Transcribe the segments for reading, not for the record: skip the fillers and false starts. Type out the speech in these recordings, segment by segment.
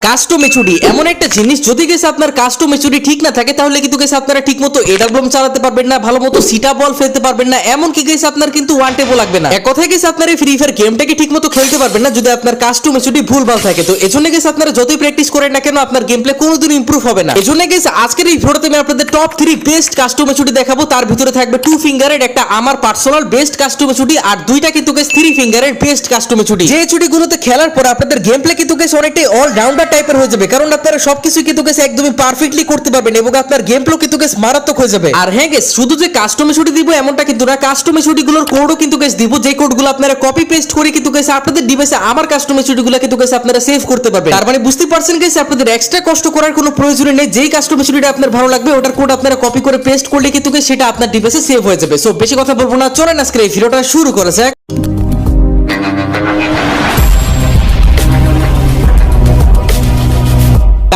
Custom এচডি এমন একটা জিনিস, যদি গেছে আপনার কাস্টম এচডি ঠিক না থাকে তাহলে কিন্তু গেছে আপনারা ঠিকমতো এডাব্লুএম চালাতে পারবেন না, ভালো মতো সিটা বল ফেলতে পারবেন না, এমন কি গেছে আপনার কিন্তু ওয়ান টেবল লাগবে না। এক কথায় গেছে আপনার এই ফ্রি ফায়ার গেমটাকে ঠিকমতো খেলতে পারবেন না যদি আপনার কাস্টম এচডি ভুলভাল থাকে। তো এজন্য গেছে আপনারা যতই প্র্যাকটিস করেন না কেন আপনার গেম প্লে কোনোদিন ইমপ্রুভ হবে না। এজন্য গেছে আজকের এই ভিডিওতে আমি আপনাদের টপ 3 বেস্ট কাস্টম এচডি দেখাবো। তার ভিতরে থাকবে 2 ফিঙ্গারের একটা আমার পার্সোনাল বেস্ট কাস্টম এচডি আর দুইটা কিন্তু গেছে 3 ফিঙ্গারের বেস্ট কাস্টম এচডি। যে এচডি গুলোতে খেলার পর আপনাদের গেম প্লে কিন্তু গেছে অনেকটাই অল রাউন্ডার টাইপের হয়ে যাবে, কারণ আপনারা সবকিছু কিন্তু গেছে একদমই পারফেক্টলি করতে পারবেন এবং আপনার গেম প্লে কিন্তু গেছে মারাত্মক হয়ে যাবে। আর হ্যাঁ গেছে শুধু যে কাস্টম এচডি দিব এমনটা কিন্তু না, কাস্টম এচডি গুলোর কোডও কিন্তু গেছে দিব, যে কোডগুলো আপনারা কপি পেস্ট করে কিন্তু গেছে আপনাদের ডিভাইসে আমার কাস্টম এচডি গুলো কিন্তু গেছে আপনারা সেভ করতে পারবেন। তার মানে বুঝতে পারছেন গেছে আপনাদের এক্সট্রা কষ্ট করার কোনো প্রয়োজন নেই। যেই কাস্টম এচডিটা আপনার ভালো লাগবে ওটার কোড আপনারা কপি করে পেস্ট করলে কিন্তু গেছে সেটা আপনার ডিভাইসে সেভ হয়ে যাবে। সো বেশি কথা বলবো না, চলেন আজকে এই ভিডিওটা শুরু করা যাক।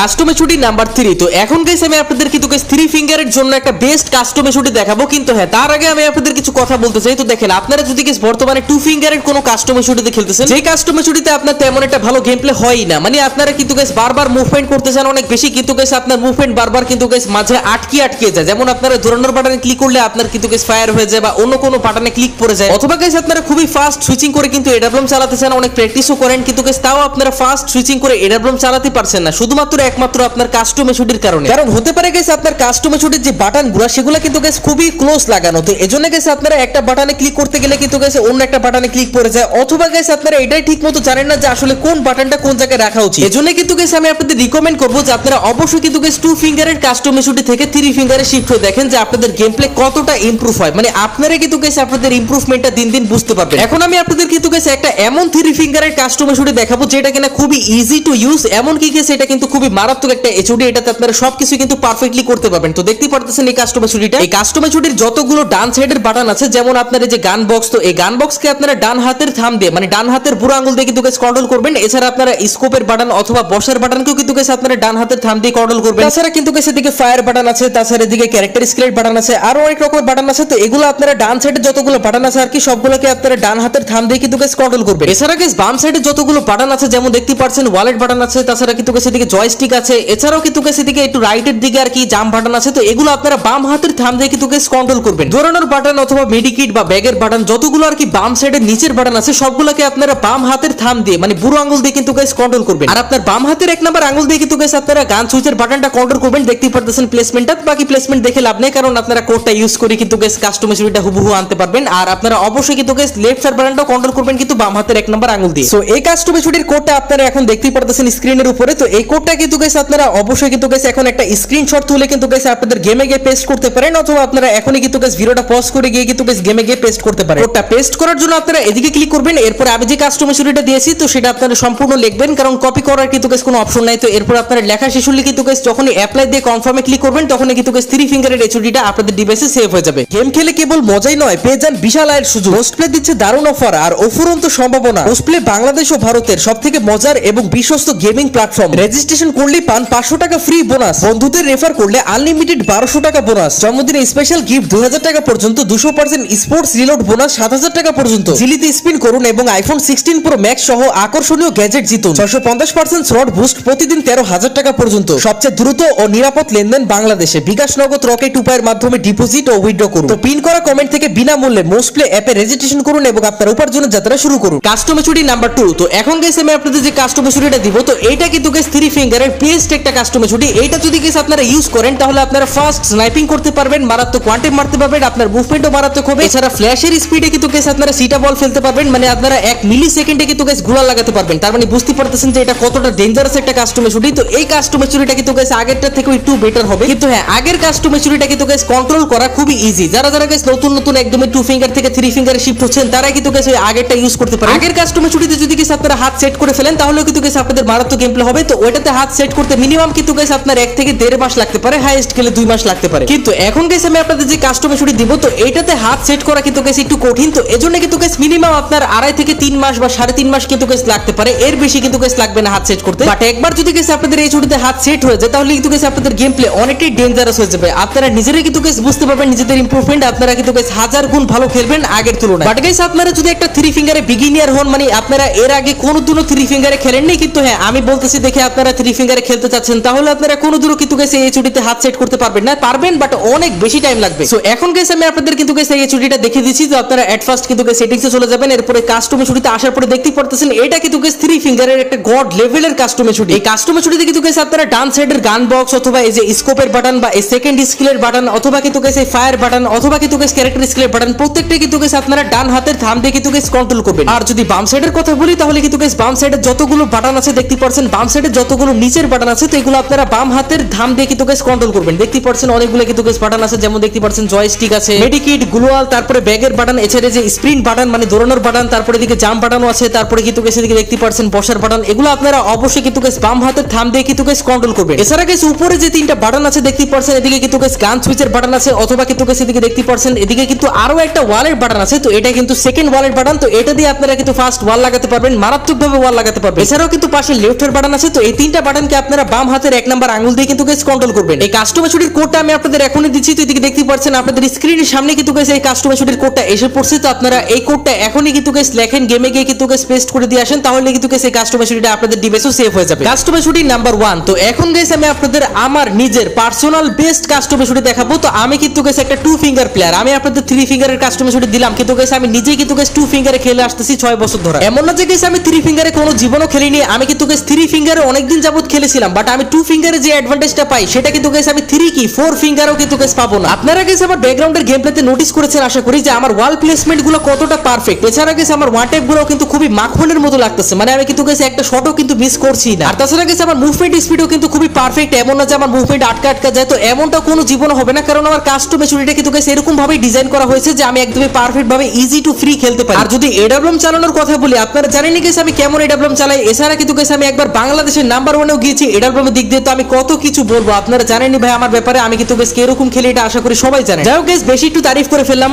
Custom HD number 3। তো এখন গাইস আমি আপনাদের কিন্তু গাইস 3 ফিঙ্গারের জন্য একটা বেস্ট কাস্টম এচডি দেখাবো, কিন্তু হ্যাঁ তার আগে আমি আপনাদের কিছু কথা বলতে চাই। তো দেখেন আপনারা যদি গাইস বর্তমানে 2 ফিঙ্গারের কোনো কাস্টম এচডিতে খেলতেছেন, যে কাস্টম এচডিতে আপনার তেমন একটা ভালো গেম প্লে হয়ই না, মানে আপনারা কিন্তু গাইস বারবার মুভমেন্ট করতে চান অনেক বেশি, কিন্তু গাইস আপনার মুভমেন্ট বারবার কিন্তু গাইস মাঝে আটকে যায়। যেমন আপনারা দৌড়ানোর বাটনে ক্লিক করলে আপনার কিন্তু গাইস ফায়ার হয়ে যায় বা অন্য কোনো বাটনে ক্লিক পড়ে যায়, অথবা গাইস আপনারা খুবই ফাস্ট সুইচিং করে কিন্তু এডাব্লুএম চালাতে চান, অনেক প্র্যাকটিসও করেন কিন্তু গাইস তাও আপনারা ফাস্ট সুইচিং করে এডাব্লুএম চালাতে পারছেন না, শুধুমাত্র একমাত্র আপনার কাস্টম এচডির কারণে। কারণ হতে পারে গেছে আপনার কাস্টম এচডির যে বাটনগুলো সেগুলো কিন্তু গেছে খুবই ক্লোজ লাগানো, তো এজন্য গেছে আপনারা একটা বাটনে ক্লিক করতে গেলে কিন্তু গেছে অন্য একটা বাটনে ক্লিক পড়ে যায়, অথবা গেছে আপনারা এটাই ঠিকমতো জানেন না যে আসলে কোন বাটনটা কোন জায়গায় রাখা উচিত। এজন্য কিন্তু গেছে আমি আপনাদের রিকমেন্ড করব যে আপনারা অবশ্যই কিন্তু গেছে 2 ফিঙ্গারের কাস্টম এচডি থেকে 3 ফিঙ্গারে শিফট হয়ে দেখেন যে আপনাদের গেম প্লে কতটা ইমপ্রুভ হয়, মানে আপনারা কিন্তু গেছে আপনাদের ইমপ্রুভমেন্টটা দিন দিন বুঝতে পারবেন। এখন আমি আপনাদের কিন্তু গেছে একটা এমন 3 ফিঙ্গারের কাস্টম এচডি দেখাবো যেটা কিনা খুবই ইজি টু ইউজ, এমন কি গেছে এটা কিন্তু খুবই মারাত্মক একটা এচডি, এটাতে আপনারা সবকিছু কিন্তু পারফেক্টলি করতে পারবেন। তো দেখতেই পারতেছেন এই কাস্টম এচডিটা, এই কাস্টম এচডির যতগুলো ডান সাইডের বাটন আছে, যেমন আপনার এই যে গান বক্স, তো এই গান বক্সকে আপনারা ডান হাতের থাম্ব দিয়ে মানে ডান হাতের বুড়ো আঙ্গুল দিয়ে কিন্তু কন্ট্রোল করবেন। এছাড়া আপনারা স্কোপের বাটন অথবা বসের বাটনকেও কিন্তু আপনারা ডান হাতের থাম্ব দিয়ে কন্ট্রোল করবেন। তাছাড়া কিন্তু এদিকে ফায়ার বাটন আছে, তাছাড়া এদিকে ক্যারেক্টার স্কেলেট বাটন আছে, আরো অনেক রকমের বাটন আছে। তো এগুলো আপনারা ডান সাইডে যতগুলো বাটন আছে আর কি সবগুলোকে আপনারা ডান হাতের থাম্ব দিয়ে কিন্তু কন্ট্রোল করবেন। এছাড়া বাম সাইডে যতগুলো বাটন আছে, যেমন দেখতে পাচ্ছেন ওয়ালেট বাটন আছে, তাছাড়া কিন্তু এদিকে জয়স্টিক আছে, এছাড়াও কিন্তু এদিকে একটু রাইটের দিকে আর কি জাম বাটন আছে, তো এগুলো আপনারা বাম হাতের থাম্ব দিয়ে কিন্তু কন্ট্রোল করবেন। দৌড়ানোর বাটন অথবা মেডিকিট বা ব্যাগের বাটন যতগুলো আর কি বাম সাইডের নিচের বাটন আছে সবগুলোকে আপনারা বাম হাতের থাম্ব দিয়ে মানে বুড়ো আঙ্গুল দিয়ে কিন্তু কন্ট্রোল করবেন। আর আপনার বাম হাতের 1 নাম্বার আঙ্গুল দিয়ে কিন্তু আপনারা গান সুইচের বাটনটা কন্ট্রোল করবেন। দেখতেই পারতেছেন প্লেসমেন্টটা, বাকি প্লেসমেন্ট দেখে লাভ নেই কারণ আপনারা কোডটা ইউজ করে কিন্তু কাস্টম এচডিটা হুবহু আনতে পারবেন। আর আপনারা অবশ্যই কিন্তু লেফট সাইড বাটনটা কন্ট্রোল করবেন কিন্তু বাম হাতের 1 নাম্বার আঙ্গুল দিয়ে। সো এই কাস্টম এচডির কোডটা আপনারা এখন দেখতেই পারতেছেন স্ক্রিনের উপরে। তো এই কোডটা কিন্তু আপনারা অবশ্যই কিন্তু এখন একটা স্ক্রিনশট তুলে কিন্তু আপনাদের গেমে গিয়ে পেস্ট করতে পারেন, অথবা আপনারা এখনই কিন্তু ভিডিওটা পজ করে গিয়ে কিন্তু গেমে গিয়ে পেস্ট করতে পারেন। কোডটা পেস্ট করার জন্য আপনারা এদিকে ক্লিক করবেন, এরপর আমি যে কাস্টম এচডিটা দিয়েছি তো সেটা আপনারা সম্পূর্ণ লিখবেন, কারণ কপি করার কিন্তু কোনো অপশন নাই। তো এরপর আপনারা লেখা শেষ হলে কিন্তু যখনই অ্যাপ্লাই দিয়ে কনফার্মে ক্লিক করবেন তখনই কিন্তু 3 ফিঙ্গারের এচডিটা আপনাদের ডিভাইসে সেভ হয়ে যাবে। গেম খেলে কেবল মজাই নয়, পেয়ে যান বিশাল আয়ের সুযোগ। মোস্টপ্লে দিচ্ছে দারুণ অফার আর অফুরন্ত সম্ভাবনা। মোস্টপ্লে বাংলাদেশ ও ভারতের সবথেকে মজার এবং বিশ্বস্ত গেমিং প্ল্যাটফর্ম। রেজিস্ট্রেশন করলেই পান 500 টাকা ফ্রি বোনাস, বন্ধুদের রেফার করলে আনলিমিটেড 1200 টাকা বোনাস, জন্মদিনে স্পেশাল গিফট 2000 টাকা পর্যন্ত, 200% স্পোর্টস রিলোড বোনাস 7000 টাকা পর্যন্ত। জিলিতে স্পিন করুন এবং আইফোন 16 প্রো ম্যাক্স সহ আকর্ষণীয় গ্যাজেট জিতুন। 650% স্লট বুস্ট প্রতিদিন 13,000 টাকা পর্যন্ত। সবচেয়ে দ্রুত ও নিরাপদ লেনদেন বাংলাদেশে। বিকাশ নগদ রকেট উপায়ের মাধ্যমে ডিপোজিট ও উইথড্র করুন। তো পিন করা কমেন্ট থেকে বিনামূল্যে মোস্টপ্লে অ্যাপে রেজিস্ট্রেশন করুন এবং আপনার উপার্জনের যাত্রা শুরু করুন। Custom HD number 2। তো এখন গাইস আমি আপনাদের যে কাস্টম এচডিটা দিব তো এইটা কিন্তু 3 ফিঙ্গারের বেস্ট একটা কাস্টম এচডি। এইটা যদি আপনারা ইউজ করেন তাহলে আপনারা ফাস্ট স্নাইপিং করতে পারবেন, মারাত্মক কোয়ান্টেম মারতে পারবেন, আপনার মুভমেন্টও মারাত্মক হবে। এছাড়া ফ্ল্যাশের স্পিডে কিন্তু আপনারা সিটা বল ফেলতে পারবেন, মানে আপনারা 1 মিলি সেকেন্ডে কিন্তু গুলা লাগাতে পারবেন। তার মানে বুঝতে পারতেছেন যে এটা কতটা ডেঞ্জারাস একটা কাস্টম এচডি। তো এই কাস্টম এচডিটা কিন্তু আগেরটা থেকে একটু বেটার হবে, কিন্তু হ্যাঁ আগের কাস্টম এচডিটা কিন্তু কন্ট্রোল করা খুবই ইজি। যারা নতুন একদমই 2 ফিঙ্গার থেকে 3 ফিঙ্গারে শিফট হচ্ছেন তারা কিন্তু আগেরটা ইউজ করতে পারেন। আগের কাস্টম এচডিতে যদি আপনারা হাত সেট করে ফেলেন তাহলে কিন্তু আপনাদের মারাত্মক গেম প্লে হবে। তো ওইটাতে হাত সেট সেট করতে মিনিমাম কিন্তু গাইস আপনার 1 থেকে 1.5 মাস লাগতে পারে, হাইয়েস্ট গেলে 2 মাস লাগতে পারে। কিন্তু এখন গাইস আমি আপনাদের যে কাস্টম মেশিনটি দিব, তো এটাতে হাত সেট করা কিন্তু গাইস একটু কঠিন, তো এজন্য কিন্তু গাইস মিনিমাম আপনার 2.5 থেকে 3 মাস বা 3.5 মাস কিন্তু গাইস লাগতে পারে, এর বেশি কিন্তু গাইস লাগবে না হাত সেট করতে। বাট একবার যদি গাইস আপনাদের এই ছুটিতে হাত সেট হয়ে যায়, তাহলে কিন্তু গাইস আপনাদের গেম প্লে অনেকটাই ডেঞ্জারাস হয়ে যাবে। আপনারা নিজেরাই কিন্তু গাইস বুঝতে পারবেন নিজেদের ইমপ্রুভমেন্ট, আপনারা কিন্তু গাইস 1000 গুণ ভালো খেলবেন আগের তুলনায়। বাট গাইস আপনারা যদি একটা 3 ফিঙ্গারে বিগিনিয়ার হন, মানে আপনারা এর আগে কোনোদিনও 3 ফিঙ্গারে খেলেননি, কিন্তু হ্যাঁ আমি বলতেছি দেখে আপনারা 3 ফিঙ্গারে খেলতে চাচ্ছেন, তাহলে আপনারা কোনোদিনও কিন্তু গাইস এই ছুটিতে হাত সেট করতে পারবেন না। পারবেন বাট অনেক বেশি টাইম লাগবে। সো এখন গাইস আমি আপনাদের কিন্তু গাইস এই ছুটিটা দেখিয়ে দিচ্ছি। তো আপনারা এট ফার্স্ট কিন্তু গাইস সেটিংসে চলে যাবেন, এরপরে কাস্টম ছুটিতে আসার পরে দেখতেই পারতেছেন এটা কিন্তু গাইস 3 ফিঙ্গারের একটা গড লেভেলের কাস্টম ছুটি। এই কাস্টম ছুটিতে কিন্তু গাইস আপনারা ডান সাইডের গান বক্স অথবা এই যে স্কোপের বাটন বা এই সেকেন্ড স্কিলের বাটন অথবা কিন্তু গাইস এই ফায়ার বাটন অথবা কিন্তু গাইস ক্যারেক্টার স্কিলের বাটন প্রত্যেকটাই কিন্তু গাইস আপনারা ডান হাতের থাম দিয়ে কিন্তু গাইস কন্ট্রোল করবেন। আর যদি বাম সাইডের কথা বলি, তাহলে কিন্তু গাইস বাম সাইডে যতগুলো বাটন আছে দেখতে পাচ্ছেন, বাম সাইডে যতগুলো নিচের বাটন আছে, তো এগুলো আপনারা বাম হাতের থাম দিয়ে কিন্তু গাইস কন্ট্রোল করবেন। দেখতে পাচ্ছেন অনেকগুলো কিন্তু গাইস বাটন আছে, যেমন দেখতে পাচ্ছেন জয়স্টিক আছে, মেডিকিট, গ্লোয়াল, তারপরে ব্যাগের বাটন, এছাড়া যে স্প্রিন্ট বাটন মানে দৌড়ানোর বাটন, তারপরে এদিকে জাম্প বাটনও আছে, তারপরে কিন্তু গাইস এদিকে দেখতে পাচ্ছেন বসার বাটন। এগুলো আপনারা অবশ্যই কিন্তু গাইস বাম হাতের থাম দিয়ে কিন্তু গাইস কন্ট্রোল করবেন। এছাড়া গাইস উপরে যে 3টা বাটন আছে দেখতে পাচ্ছেন, এদিকে কিন্তু গাইস গান সুইচের বাটন আছে, অথবা কিন্তু গাইস এদিকে দেখতে পাচ্ছেন এদিকে কিন্তু আরো একটা ওয়ালের বাটন আছে, তো এটা কিন্তু সেকেন্ড ওয়ালের বাটন। তো এটা দিয়ে আপনারা কিন্তু ফার্স্ট ওয়াল লাগাতে পারবেন, মারাত্মকভাবে ওয়াল লাগাতে পারবেন। এছাড়াও কিন্তু পাশে লেফটের বাটন আছে, তো এই 3টা বাটনকে আপনারা বাম হাতের 1 নাম্বার আঙ্গুল দিয়ে কিন্তু গাইস কন্ট্রোল করবেন। এই কাস্টম ছুটির কোডটা আমি আপনাদের এখনই দিচ্ছি, তো এদিকে দেখতে পাচ্ছেন আপনাদের স্ক্রিনের সামনে কিন্তু গাইস এই কাস্টম ছুটির কোডটা এসে পড়ছে। তো আপনারা এই কোডটা এখনই কিন্তু গাইস লেখেন, গেমে গিয়ে কিন্তু গাইস পেস্ট করে দিয়ে আসেন, তাহলে কিন্তু গাইস এই কাস্টম ছুটিটা আপনাদের ডিভাইসেও সেভ হয়ে যাবে। কাস্টম ছুটি নাম্বার 1। তো এখন গাইস আমি আপনাদের আমার নিজের পার্সোনাল বেস্ট কাস্টম ছুটি দেখাবো। তো আমি কিন্তু গাইস একটা 2 ফিঙ্গার প্লেয়ার, আমি আপনাদের 3 ফিঙ্গারের কাস্টম ছুটি দিলাম, কিন্তু গাইস আমি নিজেই কিন্তু গাইস 2 ফিঙ্গারে খেলে আসতেছি 6 বছর ধরে। এমন না যে গাইস আমি 3 ফিঙ্গারে কোনো জীবনও খেলিনি, আমি কিন্তু গাইস 3 ফিঙ্গারে অনেকদিন যাবত খেলেছিলাম, বাট আমি 2 ফিঙ্গারে যে অ্যাডভান্টেজটা পাই সেটা কিন্তু গাইস আমি 3 কি 4 ফিঙ্গারও কিন্তু গাইস পাবো না। আপনারা গাইস আমার ব্যাকগ্রাউন্ডের গেম প্লেতে নোটিস করেছেন আশা করি যে আমার ওয়াল প্লেসমেন্ট গুলো কতটা পারফেক্ট। এছাড়া গাইস আমার ওয়ান ট্যাপ গুলো কিন্তু খুবই মাখনের মতো লাগতেছে, মানে আমি কিন্তু গাইস একটা শটও কিন্তু মিস করছি না। আর তাছাড়া গাইস আমার মুভমেন্ট স্পিডও কিন্তু খুবই পারফেক্ট, এমন না যে আমার মুভমেন্ট আটকা আটকা যায়, তো এমনটা কোনো জীবনে হবে না, কারণ আমার কাস্টম ছুটিটা কিন্তু গাইস এরকম ভাবে ডিজাইন করা হয়েছে যে আমি একদমই পারফেক্ট ভাবে ইজি টু ফ্রি খেলতে পারি। আর যদি এডব্লিউএম চালানোর কথা বলি, আপনারা জানেন গাইস আমি কেমন এডব্লিউএম চালাই। এছাড়া কিন্তু গাইস আমি একবার বাংলাদেশের নাম্বার 1-এও গিয়েছি এডব্লিউএম এর দিক দিয়ে, তো আমি কত কিছু বলবো আপনারা জানেনই ভাই আমার ব্যাপারে। আমি কিন্তু গাইস এরকম খেলি, এটা আশা করি সবাই জানে। যাই হোক গাইস বেশি একটু তারিফ করে ফেললাম,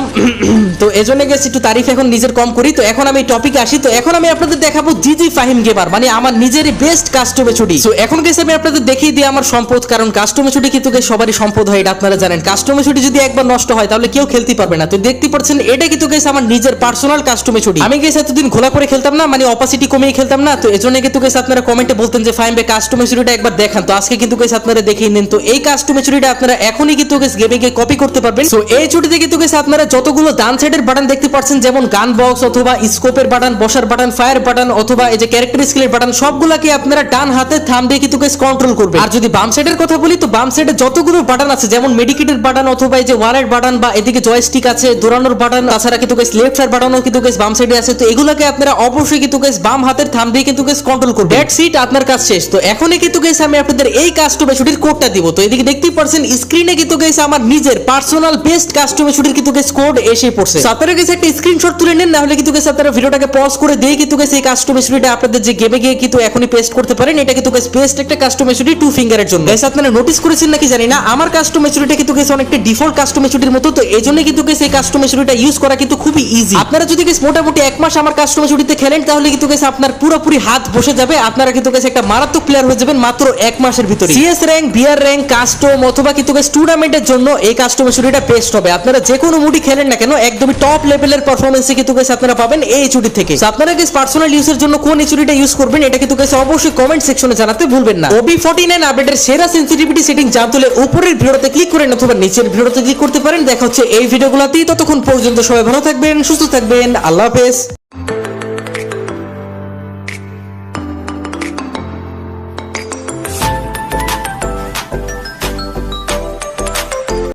তো এজন্য গাইস একটু তারিফ এখন নিজের কম করি। তো এখন আমি টপিকে আসি। তো এখন আমি আপনাদের দেখাবো জিজি ফাহিম গেমার, মানে আমার নিজেরই বেস্ট কাস্টম ছুটি। তো এখন গাইস আমি আপনাদের দেখিয়ে দিই আমার সম্পদ, কারণ কাস্টম ছুটি কিন্তু গাইস সবারই সম্পদ হয়, এটা আপনারা জানেন। কাস্টম ছুটি যদি একবার নষ্ট হয় তাহলে কেউ খেলতে পারবে না। তো দেখতে পাচ্ছেন এটা কিন্তু গাইস আমার নিজের পার্সোনাল কাস্টম ছুটি। আমি গাইস এতদিন ঘোলা করে খেলতাম না, মানে অপাসিটি কমিয়ে খেলতাম না, তো এজন্য কিন্তু গাইস আপনারা কমেন্টে বলতেন যে ফাহিম ভাই কাস্টম ছুটিটা একবার দেখান। তো আজকে কিন্তু গাইস আপনারা দেখিয়ে নিন। তো এই কাস্টম ছুটিটা আপনারা এখনই কিন্তু গাইস গেমে গিয়ে কপি করতে পারবেন। সো এই ছুটিতে কিন্তু গাইস আপনারা যতগুলো ডান সাইডের বাটন দেখতে পাচ্ছেন, যেমন গান বক্স অথবা স্কোপের বাটন, বসার বাটন, ফায়ার বাটন অথবা এই যে ক্যারেক্টার স্কিলের বাটন, সবগুলোকে আপনারা ডান হাতে থাম দিয়ে কিন্তু গাইস কন্ট্রোল করবেন। আর যদি বাম সাইডের কথা বলি, তো বাম সাইডে যতগুলো বাটন আছে, যেমন মেডিকেটের বাটন অথবা এই যে ওয়ালের বাটন বা এদিকে জয়স্টিক আছে, দৌড়ানোর বাটন, তাছাড়া কিন্তু গাইস লেফট সাইড বাটনও কিন্তু গাইস বাম সাইডে আছে, তো এগুলোকে আপনারা অবশ্যই কিন্তু গাইস বাম হাতের থাম দিয়ে কিন্তু গাইস কন্ট্রোল করবেন। দ্যাটস ইট, আপনার কাজ শেষ। তো এখনই কিন্তু গাইস আমি আপনাদের এই কাস্টম ছুটির কোডটা দিব। তো এদিকে দেখতেই পাচ্ছেন স্ক্রিনে কিন্তু গাইস আমার নিজের পার্সোনাল বেস্ট কাস্টম ছুটির কিন্তু গাইস কোড এসে পড়ছে। তো আপনারা গাইস একটা স্ক্রিনশট তুলে নেন, না হলে কিন্তু গাইস আপনারা ভিডিওটাকে পজ করে দিয়ে কিন্তু গাইস এই কাস্টম ছুটিটা আপনাদের যে গেমে গিয়ে কিন্তু এখনই পেস্ট করতে পারেন। এটা কিন্তু গাইস বেস্ট একটা কাস্টম ছুটি 2 ফিঙ্গারের জন্য। গাইস আপনারা নোটিস করেছেন নাকি জানি না, আমার কাস্টম ছুটিটা কিন্তু গাইস অনেকটা ডিফল্ট কাস্টম ছুটির মতো, তো এজন্য কিন্তু গাইস এই কাস্টম ছুটিটা ইউজ করা কিন্তু খুবই ইজি। আপনারা যদি গাইস মোটামুটি 1 মাস আমার কাস্টম ছুটিতে খেলেন, তাহলে কিন্তু গাইস আপনার পুরোপুরি হাত বসে যাবে, আপনারা কিন্তু গাইস একটা মারাত্মক প্লেয়ার হয়ে যাবেন মাত্র 1 মাসের ভিতরে। CS rank, BR rank, custom অথবা কিন্তু গাইস টুর্নামেন্টের জন্য এই কাস্টম ছুটিটা বেস্ট হবে। আপনারা যে কোনো মুডি খেলেন না কেন, একদমই টপ লেভেলের পারফরম্যান্স কিন্তু গাইস আপনারা পাবেন এই ছুটি থেকে। তো আপনারা গাইস পার্সোনাল ইউজের জন্য কোন এই ছুটিটা ইউজ করবেন, এটা কিন্তু গাইস অবশ্যই কমেন্ট সেকশনে জানাতে ভুলবেন না। OB49 আপডেটের সেরা সেনসিটিভিটি সেটিং জানতে হলে উপরের ভিডিওতে ক্লিক করেন অথবা নিচের ভিডিওতে ক্লিক করতে পারেন। দেখা হচ্ছে এই ভিডিওগুলোতেই। ততক্ষণ পর্যন্ত সবাই ভালো থাকবেন, সুস্থ থাকবেন, আল্লাহ হাফেজ।